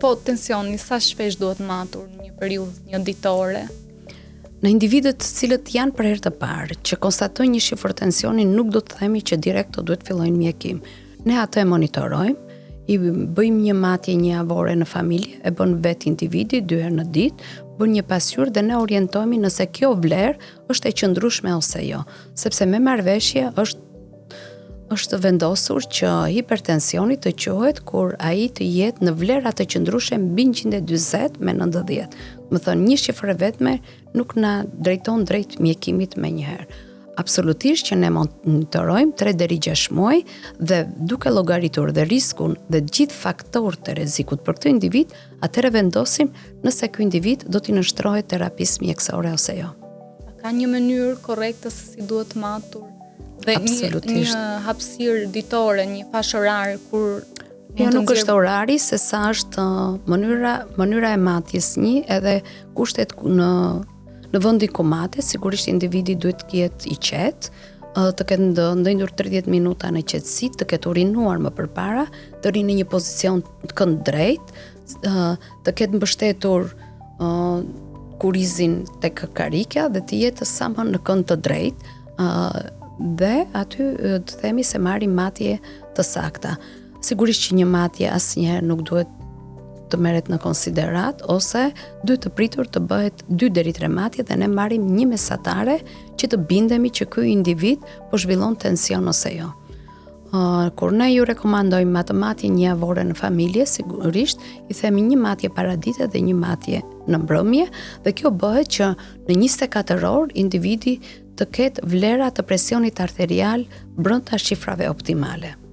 po tensioni sa shpesh duhet matur në një periudhë një ditore? Në individët të cilët janë për herë të parë që konstatojnë një shifër tensioni, nuk do të themi që direkt duhet fillojnë mjekim. Ne atë e monitorojmë, i bëjmë një matje një javore në familje, e bën vetë individi 2 herë në ditë, bën një pasqyrë dhe ne orientohemi nëse kjo vlerë është e qëndrueshme ose jo, sepse me marrëveshje është vendosur që hipertensioni të quhet kur ai të jetë në vlera të qëndrueshme mbi 140 me 90. Më thënë, një shifër e vetme nuk na drejton drejt mjekimit me njëherë. Absolutisht që ne monitorojmë 3 deri 6 muaj dhe duke llogaritur dhe riskun dhe gjithë faktorët e rrezikut për këtë individ, atëherë vendosim nëse ky individ do t'i nënshtrohet terapisë mjekësore ose jo. Ka një mënyrë korrekte se si duhet matur? Dhe një hapësirë ditore, një fash orar kur jo, nuk është orari, se sa është mënyra e matjes një edhe kushtet në vendin ku matet, sigurisht individi duhet të jetë i qetë, të ketë ndendur 30 minuta në qetësi, të ketë urinuar më përpara, të rinë në një pozicion të kënd drejt, të ketë mbështetur kurizin tek karika dhe të jetë sa më në kënd të drejt, dhe aty të themi se marrim matje të sakta. Sigurisht që një matje asnjëherë nuk duhet të merret në konsiderat ose duhet të pritur të bëhet 2 deri 3 matje dhe ne marrim një mesatare që të bindemi që ky individ po zhvillon tension ose jo. Kur ne ju rekomandojmë atë matje një javore në familje, sigurisht i themi një matje paradite dhe një matje në mbrëmje dhe kjo bëhet që në 24 orë individi të ketë vlera të presionit arterial brenda shifrave optimale.